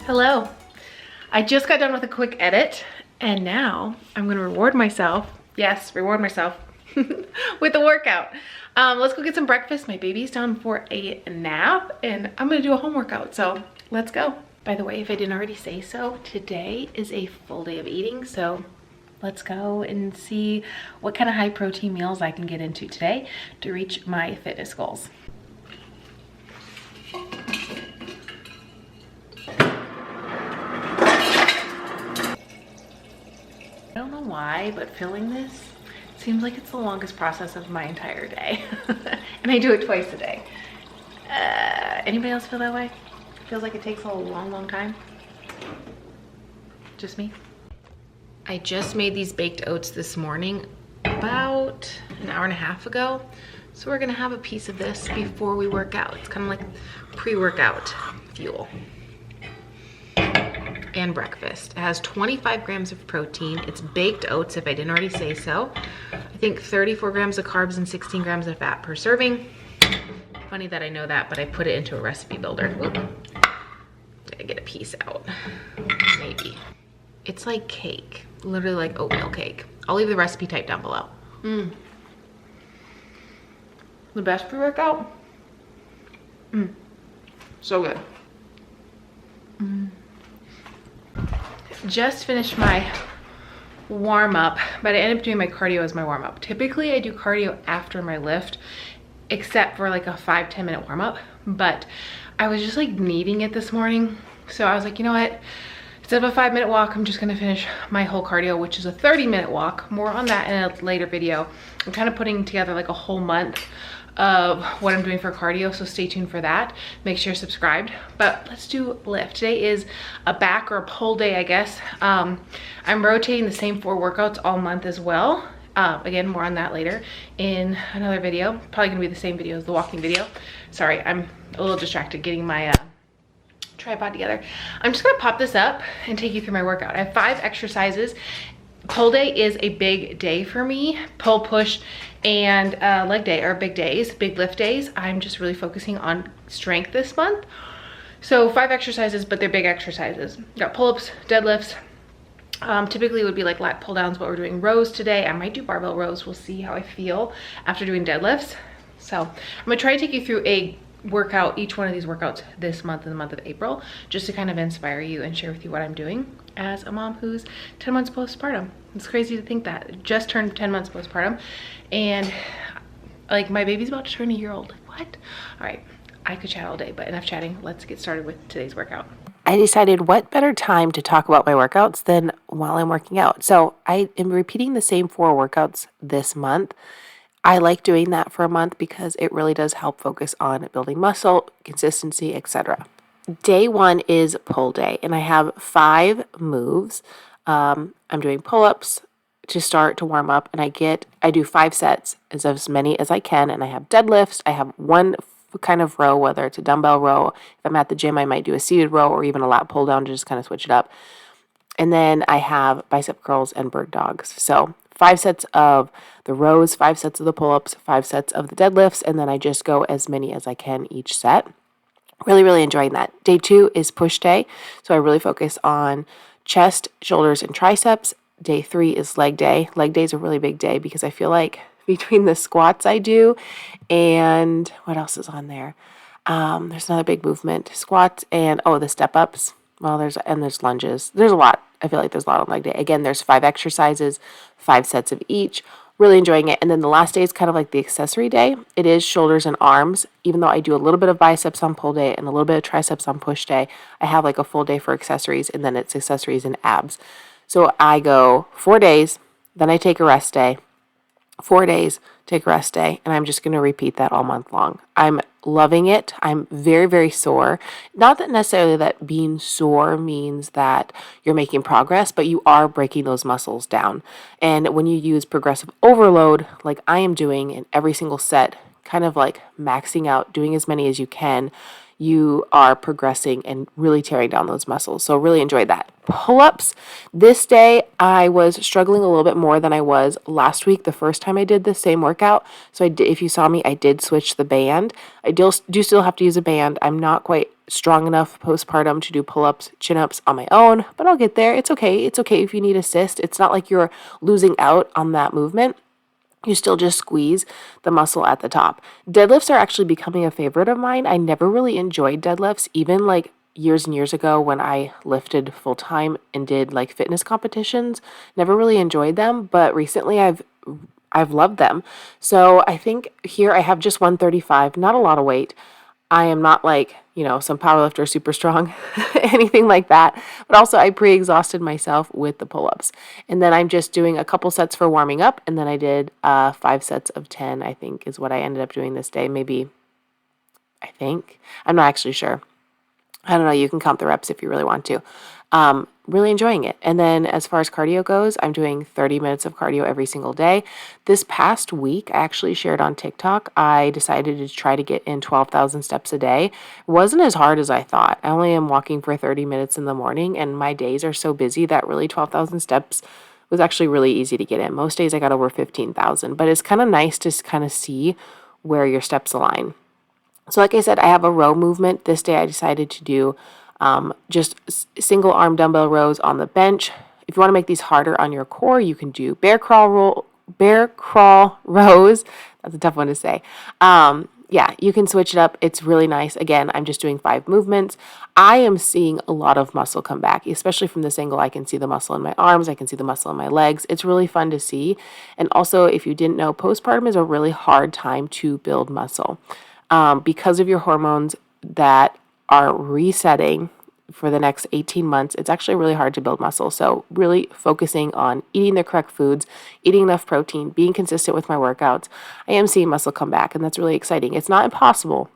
Hello. I just got done with a quick edit and now I'm gonna reward myself. Yes, reward myself with a workout. Let's go get some breakfast. My baby's down for a nap and I'm gonna do a home workout, so let's go. By the way, if I didn't already say so, today is a full day of eating, so let's go and see what kind of high protein meals I can get into today to reach my fitness goals. I don't know why, but filling this seems like it's the longest process of my entire day. And I do it twice a day. Anybody else feel that way? Feels like it takes a long time? Just me? I just made these baked oats this morning about an hour and a half ago. So we're gonna have a piece of this before we work out. It's kind of like pre-workout fuel. And breakfast. It has 25 grams of protein. It's baked oats, if I didn't already say so. I think 34 grams of carbs and 16 grams of fat per serving. Funny that I know that, but I put it into a recipe builder. Oop. Gotta get a piece out, maybe. It's like cake, literally like oatmeal cake. I'll leave the recipe type down below. The best pre-workout? So good. Just finished my warm-up, but I ended up doing my cardio as my warm-up. Typically I do cardio after my lift, except for like a 5-10 minute warm-up, but I was just like needing it this morning, so I was like, you know what, instead of a 5-minute walk, I'm just gonna finish my whole cardio, which is a 30-minute walk. More on that in a later video. I'm kind of putting together like a whole month of what I'm doing for cardio, so stay tuned for that. Make sure you're subscribed. But let's do lift. Today is a back or a pull day, I guess. I'm rotating the same 4 workouts all month as well. Again, more on that later in another video. Probably gonna be the same video as the walking video. Sorry, I'm a little distracted getting my tripod together. I'm just gonna pop this up and take you through my workout. I have 5 exercises. Pull day is a big day for me. Pull, push, and leg day are big days, big lift days. I'm just really focusing on strength this month. So 5 exercises, but they're big exercises. Got pull-ups, deadlifts. Typically it would be like lat pull downs, but we're doing rows today. I might do barbell rows. We'll see how I feel after doing deadlifts. So I'm gonna try to take you through a workout, each one of these workouts this month in the month of April, just to kind of inspire you and share with you what I'm doing as a mom who's 10 months postpartum. It's crazy to think that. Just turned 10 months postpartum and like my baby's about to turn a year old. Like, what? All right, I could chat all day, but enough chatting. Let's get started with today's workout. I decided what better time to talk about my workouts than while I'm working out. So I am repeating the same 4 workouts this month. I like doing that for a month because it really does help focus on building muscle, consistency, etc. Day 1 is pull day, and I have 5 moves. I'm doing pull-ups to start to warm up, and I do 5 sets, as many as I can, and I have deadlifts. I have 1 kind of row, whether it's a dumbbell row. If I'm at the gym, I might do a seated row or even a lat pull down to just kind of switch it up. And then I have bicep curls and bird dogs. So 5 sets of the rows, 5 sets of the pull-ups, 5 sets of the deadlifts, and then I just go as many as I can each set. Really enjoying that. Day 2 is push day. So I really focus on chest, shoulders, and triceps. Day 3 is leg day. Leg day is a really big day because I feel like between the squats I do and what else is on there? There's another big movement. Squats and, the step ups. Well, there's lunges. There's a lot. I feel like there's a lot on leg day. Again, there's 5 exercises, 5 sets of each. Really enjoying it. And then the last day is kind of like the accessory day. It is shoulders and arms. Even though I do a little bit of biceps on pull day and a little bit of triceps on push day, I have like a full day for accessories, and then it's accessories and abs. So I go 4 days, then I take a rest day, 4 days, take a rest day, and I'm just going to repeat that all month long. I'm loving it. I'm very sore. Not that necessarily that being sore means that you're making progress, but you are breaking those muscles down. And when you use progressive overload, like I am doing in every single set, kind of like maxing out, doing as many as you can, you are progressing and really tearing down those muscles. So really enjoyed that. Pull-ups. This day, I was struggling a little bit more than I was last week, the first time I did the same workout. So if you saw me, I did switch the band. I do still have to use a band. I'm not quite strong enough postpartum to do pull-ups, chin-ups on my own, but I'll get there. It's okay. It's okay if you need assist. It's not like you're losing out on that movement. You still just squeeze the muscle at the top. Deadlifts are actually becoming a favorite of mine. I never really enjoyed deadlifts, even like years and years ago when I lifted full time and did like fitness competitions. Never really enjoyed them, but recently I've loved them. So I think here I have just 135, not a lot of weight. I am not like, some powerlifter, super strong, anything like that. But also I pre-exhausted myself with the pull-ups. And then I'm just doing a couple sets for warming up. And then I did 5 sets of 10, I think is what I ended up doing this day. Maybe, I think. I'm not actually sure. I don't know, you can count the reps if you really want to. Really enjoying it. And then as far as cardio goes, I'm doing 30 minutes of cardio every single day. This past week, I actually shared on TikTok, I decided to try to get in 12,000 steps a day. It wasn't as hard as I thought. I only am walking for 30 minutes in the morning, and my days are so busy that really 12,000 steps was actually really easy to get in. Most days I got over 15,000, but it's kind of nice to kind of see where your steps align. So like I said, I have a row movement. This day I decided to do just single arm dumbbell rows on the bench. If you want to make these harder on your core, you can do bear crawl rows. That's a tough one to say. Yeah, you can switch it up. It's really nice. Again, I'm just doing 5 movements. I am seeing a lot of muscle come back, especially from this angle. I can see the muscle in my arms. I can see the muscle in my legs. It's really fun to see. And also, if you didn't know, postpartum is a really hard time to build muscle. Because of your hormones that are resetting for the next 18 months, it's actually really hard to build muscle. So really focusing on eating the correct foods, eating enough protein, being consistent with my workouts, I am seeing muscle come back, and that's really exciting. It's not impossible.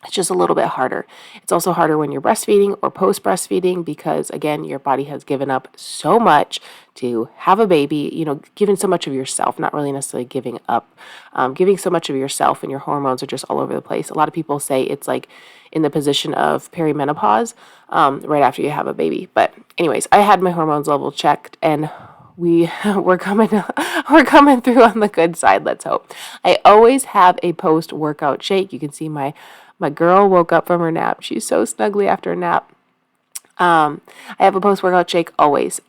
It's just a little bit harder. It's also harder when you're breastfeeding or post-breastfeeding because, again, your body has given up so much to have a baby, given so much of yourself, not really necessarily giving up, giving so much of yourself, and your hormones are just all over the place. A lot of people say it's like in the position of perimenopause right after you have a baby. But anyways, I had my hormones level checked, and we're coming through on the good side, let's hope. I always have a post-workout shake. You can see my girl woke up from her nap. She's so snuggly after a nap. I have a post-workout shake always.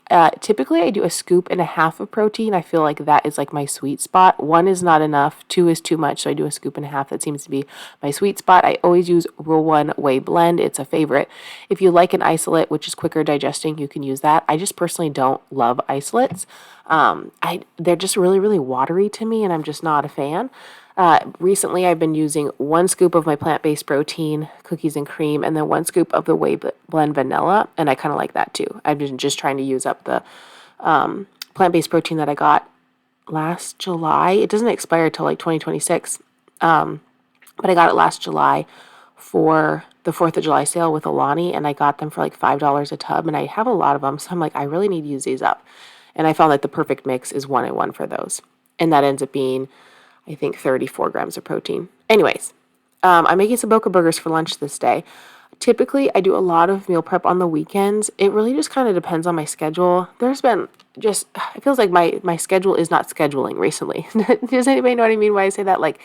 Typically, I do a scoop and a half of protein. I feel like that is like my sweet spot. 1 is not enough. 2 is too much, so I do a scoop and a half. That seems to be my sweet spot. I always use Rule 1 Whey Blend. It's a favorite. If you like an isolate, which is quicker digesting, you can use that. I just personally don't love isolates. They're just really, really watery to me, and I'm just not a fan. Recently, I've been using 1 scoop of my plant-based protein, cookies and cream, and then 1 scoop of the Whey Blend vanilla, and I kind of like that too. I've been just trying to use up the plant-based protein that I got last July. It doesn't expire till like 2026, but I got it last July for the 4th of July sale with Alani, and I got them for like $5 a tub, and I have a lot of them, so I'm like, I really need to use these up. And I found that the perfect mix is 1 and 1 for those, and that ends up being, I think, 34 grams of protein. Anyways, I'm making some Boca burgers for lunch this day. Typically, I do a lot of meal prep on the weekends. It really just kind of depends on my schedule. There's been just, it feels like my schedule is not scheduling recently. Does anybody know what I mean when I say that? Like,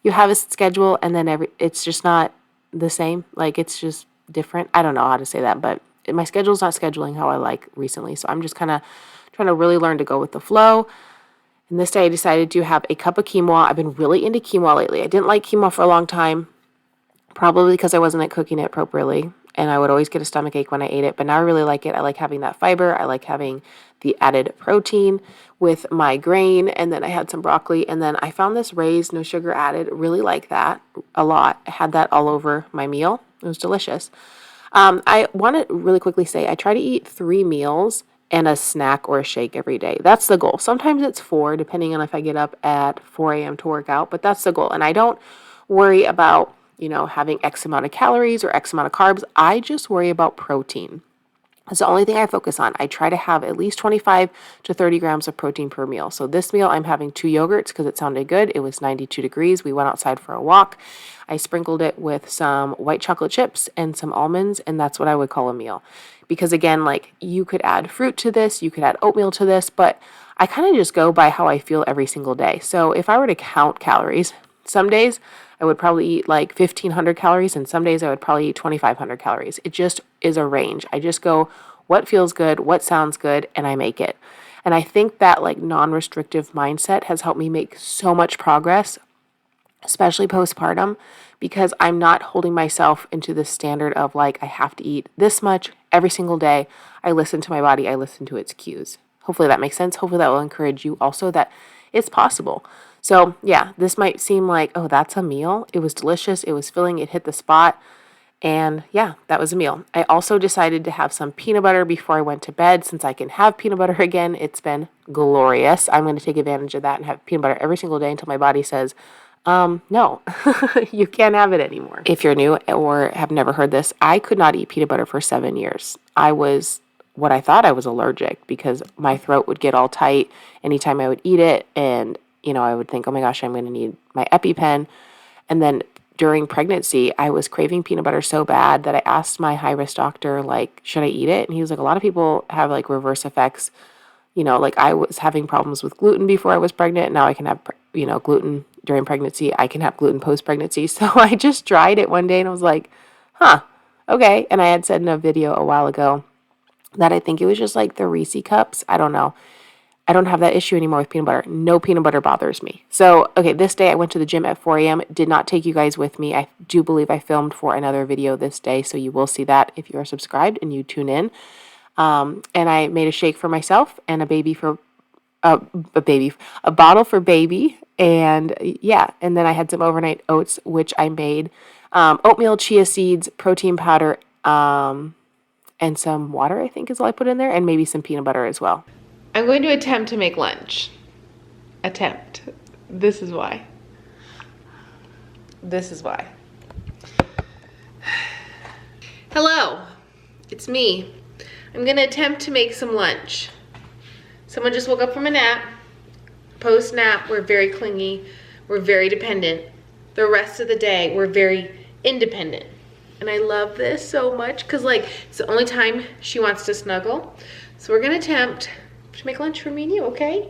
you have a schedule and then it's just not the same. Like, it's just different. I don't know how to say that, but my schedule's not scheduling how I like recently. So I'm just kind of trying to really learn to go with the flow. And this day I decided to have a cup of quinoa. I've been really into quinoa lately. I didn't like quinoa for a long time, probably because I wasn't cooking it appropriately, and I would always get a stomach ache when I ate it, but now I really like it. I like having that fiber. I like having the added protein with my grain, and then I had some broccoli, and then I found this raised, no sugar added. Really like that a lot. I had that all over my meal. It was delicious. I want to really quickly say I try to eat 3 meals and a snack or a shake every day. That's the goal. Sometimes it's 4, depending on if I get up at 4 a.m. to work out, but that's the goal. And I don't worry about, having X amount of calories or X amount of carbs. I just worry about protein. That's the only thing I focus on. I try to have at least 25 to 30 grams of protein per meal. So this meal, I'm having 2 yogurts because it sounded good. It was 92 degrees. We went outside for a walk. I sprinkled it with some white chocolate chips and some almonds, and that's what I would call a meal. Because again, like, you could add fruit to this, you could add oatmeal to this, but I kind of just go by how I feel every single day. So if I were to count calories, Some days I would probably eat like 1,500 calories, and some days I would probably eat 2,500 calories. It just is a range. I just go, what feels good, what sounds good, and I make it. And I think that like non-restrictive mindset has helped me make so much progress, especially postpartum, because I'm not holding myself into the standard of like, I have to eat this much every single day. I listen to my body, I listen to its cues. Hopefully that makes sense. Hopefully that will encourage you also that it's possible. So yeah, this might seem like, oh, that's a meal. It was delicious. It was filling. It hit the spot. And yeah, that was a meal. I also decided to have some peanut butter before I went to bed. Since I can have peanut butter again, it's been glorious. I'm going to take advantage of that and have peanut butter every single day until my body says, no, you can't have it anymore. If you're new or have never heard this, I could not eat peanut butter for 7 years. I was what I thought I was allergic because my throat would get all tight anytime I would eat it. And, I would think, oh my gosh, I'm going to need my EpiPen. And then during pregnancy, I was craving peanut butter so bad that I asked my high-risk doctor, like, should I eat it? And he was like, a lot of people have like reverse effects. Like I was having problems with gluten before I was pregnant. Now I can have, gluten during pregnancy. I can have gluten post-pregnancy. So I just tried it one day and I was like, huh, okay. And I had said in a video a while ago that I think it was just like the Reese cups. I don't know. I don't have that issue anymore with peanut butter. No peanut butter bothers me. So, okay, this day I went to the gym at 4 a.m. Did not take you guys with me. I do believe I filmed for another video this day, so you will see that if you are subscribed and you tune in. And I made a shake for myself and a bottle for baby. And yeah, and then I had some overnight oats, which I made, oatmeal, chia seeds, protein powder, and some water, I think is all I put in there, and maybe some peanut butter as well. I'm going to attempt to make lunch. This is why. Hello, it's me. I'm going to attempt to make some lunch. Someone just woke up from a nap. Post-nap, we're very clingy. We're very dependent. The rest of the day, we're very independent. And I love this so much because it's the only time she wants to snuggle. So we're going to attempt to make lunch for me and you, okay?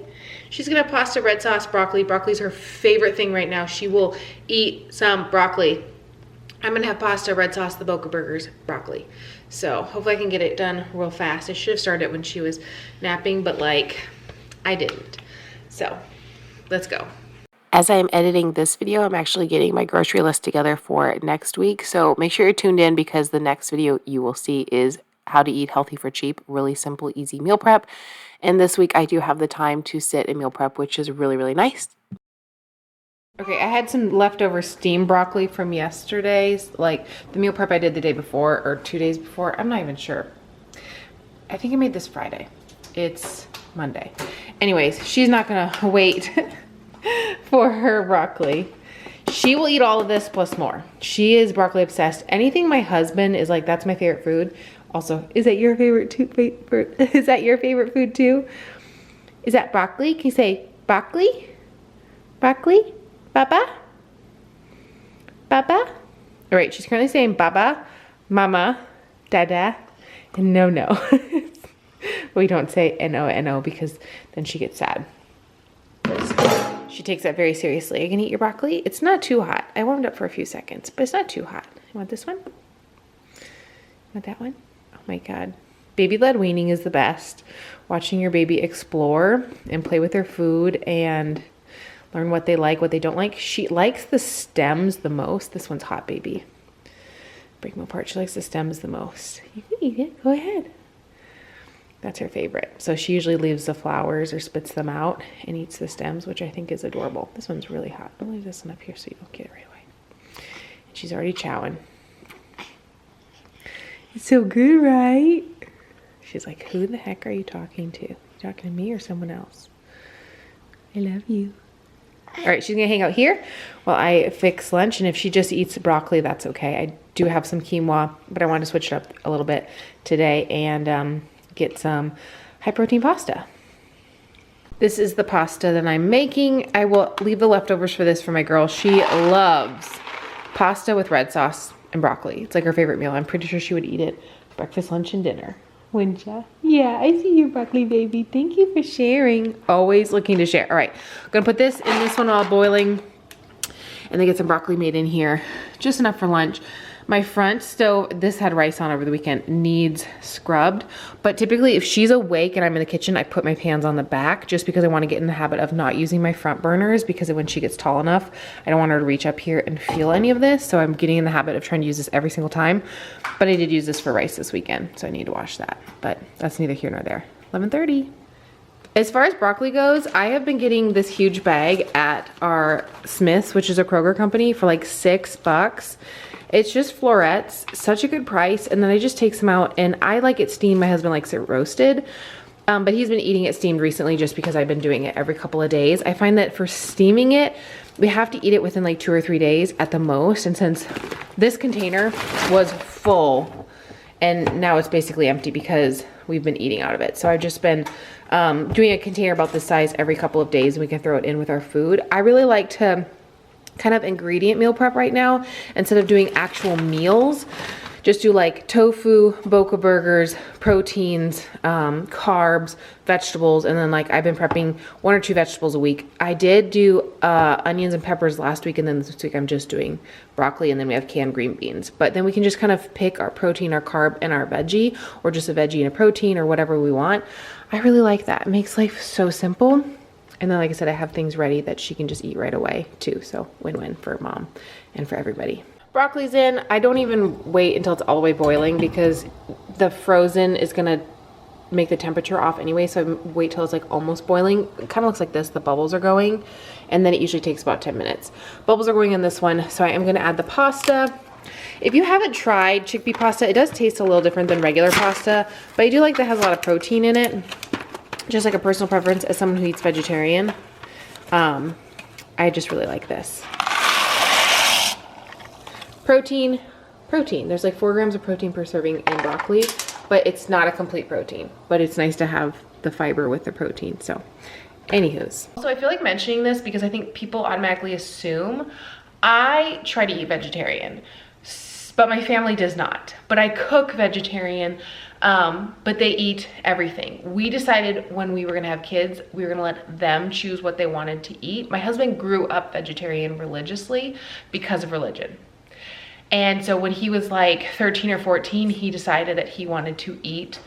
She's gonna have pasta, red sauce, broccoli. Broccoli's her favorite thing right now. She will eat some broccoli. I'm gonna have pasta, red sauce, the Boca Burgers, broccoli. So hopefully I can get it done real fast. I should have started when she was napping, but I didn't. So let's go. As I am editing this video, I'm actually getting my grocery list together for next week. So make sure you're tuned in because the next video you will see is how to eat healthy for cheap, really simple, easy meal prep. And this week I do have the time to sit and meal prep, which is really, really nice. Okay, I had some leftover steamed broccoli from yesterday's, the meal prep I did the day before or 2 days before. I'm not even sure. I think I made this Friday. It's Monday. Anyways, she's not gonna wait for her broccoli. She will eat all of this plus more. She is broccoli obsessed. Anything my husband is like, that's my favorite food. Also, is that your favorite too? Is that your favorite food too? Is that broccoli? Can you say broccoli? Broccoli? Baba? Baba? All right, she's currently saying baba, mama, dada, and no. We don't say no because then she gets sad. She takes that very seriously. You can eat your broccoli. It's not too hot. I warmed up for a few seconds, but it's not too hot. You want this one? You want that one? Oh my God. Baby-led weaning is the best. Watching your baby explore and play with their food and learn what they like, what they don't like. She likes the stems the most. This one's hot, baby. Break them apart. She likes the stems the most. You can eat it. Go ahead. That's her favorite. So she usually leaves the flowers or spits them out and eats the stems, which I think is adorable. This one's really hot. I'll leave this one up here so you don't get it right away. And she's already chowing. It's so good, right? She's like, who the heck are you talking to? You talking to me or someone else? I love you. All right, she's gonna hang out here while I fix lunch. And if she just eats broccoli, that's okay. I do have some quinoa, but I want to switch it up a little bit today and get some high protein pasta. This is the pasta that I'm making. I will leave the leftovers for this for my girl. She loves pasta with red sauce and broccoli. It's like her favorite meal. I'm pretty sure she would eat it breakfast, lunch, and dinner. Wouldn't ya? Yeah, I see you, broccoli baby. Thank you for sharing. Always looking to share. All right, I'm gonna put this in this one while boiling. and then get some broccoli made in here, just enough for lunch. My front stove, this had rice on over the weekend, needs scrubbed. But typically if she's awake and I'm in the kitchen, I put my pans on the back just because I want to get in the habit of not using my front burners, because when she gets tall enough, I don't want her to reach up here and feel any of this. So I'm getting in the habit of trying to use this every single time. But I did use this for rice this weekend, so I need to wash that. But that's neither here nor there. 11:30. As far as broccoli goes, I have been getting this huge bag at our Smith's, which is a Kroger company, for like $6. It's just florets, such a good price, and then I just take some out, and I like it steamed. My husband likes it roasted, but he's been eating it steamed recently just because I've been doing it every couple of days. I find that for steaming it, we have to eat it within like 2 or 3 days at the most, and since this container was full, and now it's basically empty because we've been eating out of it. So I've just been doing a container about this size every couple of days, and we can throw it in with our food. I really like to kind of ingredient meal prep right now. Instead of doing actual meals, just do like tofu, boca burgers, proteins, carbs, vegetables, and then like I've been prepping 1 or 2 vegetables a week. I did do onions and peppers last week, and then this week I'm just doing broccoli, and then we have canned green beans. But then we can just kind of pick our protein, our carb, and our veggie, or just a veggie and a protein, or whatever we want. I really like that. It makes life so simple. And then, like I said, I have things ready that she can just eat right away too. So win-win for mom and for everybody. Broccoli's in. I don't even wait until it's all the way boiling because the frozen is gonna make the temperature off anyway. So I wait till it's like almost boiling. It kind of looks like this, the bubbles are going. And then it usually takes about 10 minutes. Bubbles are going in this one. So I am gonna add the pasta. If you haven't tried chickpea pasta, it does taste a little different than regular pasta, but I do like that it has a lot of protein in it. Just like a personal preference as someone who eats vegetarian. I just really like this. Protein. There's like 4 grams of protein per serving in broccoli, but it's not a complete protein. But it's nice to have the fiber with the protein, so anywho's. So I feel like mentioning this because I think people automatically assume I try to eat vegetarian, but my family does not. But I cook vegetarian, but they eat everything. We decided when we were gonna have kids, we were gonna let them choose what they wanted to eat. My husband grew up vegetarian religiously because of religion. And so when he was like 13 or 14, he decided that he wanted to eat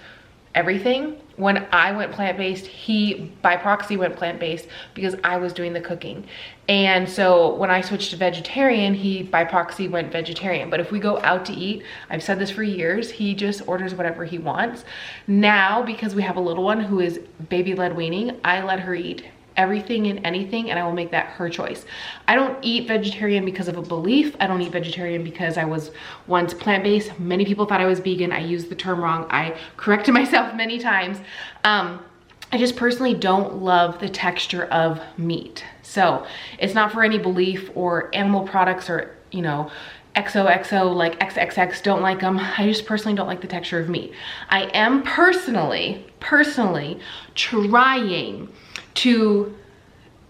everything. When I went plant-based, he by proxy went plant-based because I was doing the cooking. And so when I switched to vegetarian, he by proxy went vegetarian. But if we go out to eat, I've said this for years, he just orders whatever he wants. Now, because we have a little one who is baby-led weaning, I let her eat everything and anything, and I will make that her choice. I don't eat vegetarian because of a belief. I don't eat vegetarian because I was once plant-based. Many people thought I was vegan. I used the term wrong. I corrected myself many times. I just personally don't love the texture of meat. So it's not for any belief or animal products or, you know, XOXO, like XXX, don't like them. I just personally don't like the texture of meat. I am personally trying to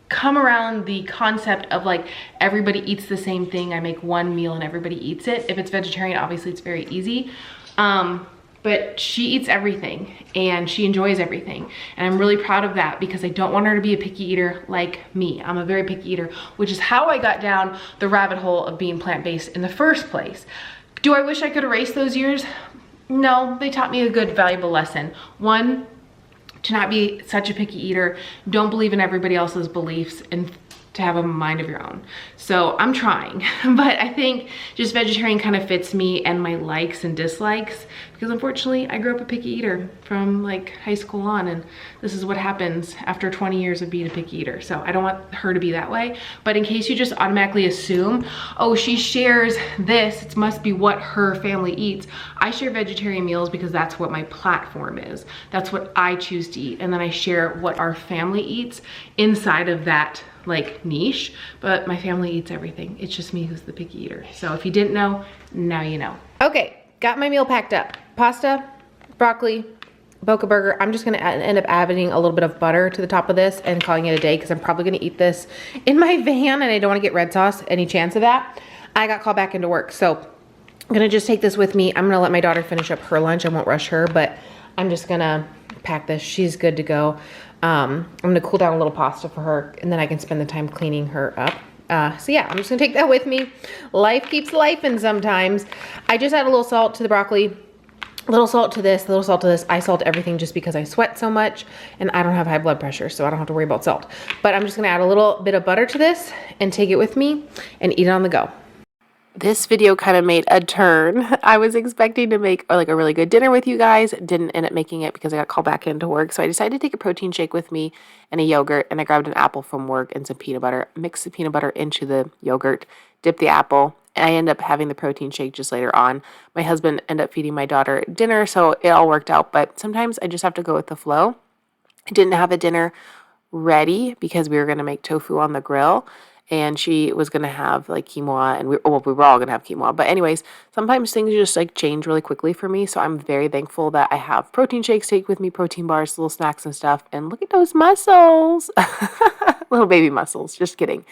come around the concept of like everybody eats the same thing. I make one meal and everybody eats it. If it's vegetarian, obviously it's very easy. But she eats everything and she enjoys everything. And I'm really proud of that because I don't want her to be a picky eater like me. I'm a very picky eater, which is how I got down the rabbit hole of being plant-based in the first place. Do I wish I could erase those years? No, they taught me a good, valuable lesson. One, to not be such a picky eater, don't believe in everybody else's beliefs, and to have a mind of your own. So I'm trying, but I think just vegetarian kind of fits me and my likes and dislikes, because unfortunately I grew up a picky eater from like high school on, and this is what happens after 20 years of being a picky eater. So I don't want her to be that way, but in case you just automatically assume, oh, she shares this, it must be what her family eats. I share vegetarian meals because that's what my platform is. That's what I choose to eat. And then I share what our family eats inside of that like niche, but my family eats everything. It's just me who's the picky eater. So if you didn't know, now you know. Okay, got my meal packed up. Pasta, broccoli, boca burger. I'm just gonna end up adding a little bit of butter to the top of this and calling it a day because I'm probably gonna eat this in my van and I don't wanna get red sauce, any chance of that. I got called back into work, so I'm gonna just take this with me. I'm gonna let my daughter finish up her lunch. I won't rush her, but I'm just gonna pack this. She's good to go. I'm gonna cool down a little pasta for her and then I can spend the time cleaning her up. So yeah, I'm just gonna take that with me. Life keeps lifing sometimes. I just add a little salt to the broccoli, a little salt to this, a little salt to this. I salt everything just because I sweat so much and I don't have high blood pressure, so I don't have to worry about salt. But I'm just gonna add a little bit of butter to this and take it with me and eat it on the go. This video kind of made a turn. I was expecting to make like a really good dinner with you guys. Didn't end up making it because I got called back into work. So I decided to take a protein shake with me and a yogurt, and I grabbed an apple from work and some peanut butter. Mixed the peanut butter into the yogurt, dipped the apple, and I ended up having the protein shake just later on. My husband ended up feeding my daughter dinner, so it all worked out. But sometimes I just have to go with the flow. I didn't have a dinner ready because we were going to make tofu on the grill, and she was going to have like quinoa, and we were all going to have quinoa. But anyways, sometimes things just like change really quickly for me, so I'm very thankful that I have protein shakes to take with me, protein bars, little snacks and stuff. And look at those muscles. Little baby muscles, just kidding.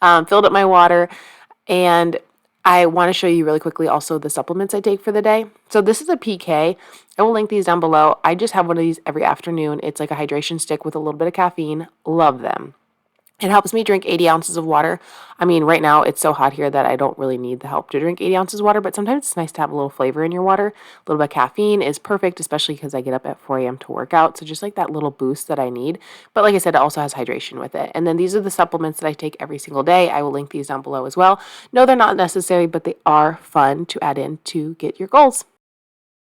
Filled up my water, and I want to show you really quickly also the supplements I take for the day. So this is a PK. I will link these down below. I just have one of these every afternoon. It's like a hydration stick with a little bit of caffeine. Love them. It helps me drink 80 ounces of water. I mean, right now it's so hot here that I don't really need the help to drink 80 ounces of water, but sometimes it's nice to have a little flavor in your water. A little bit of caffeine is perfect, especially because I get up at 4 a.m. to work out. So just like that little boost that I need. But like I said, it also has hydration with it. And then these are the supplements that I take every single day. I will link these down below as well. No, they're not necessary, but they are fun to add in to get your goals.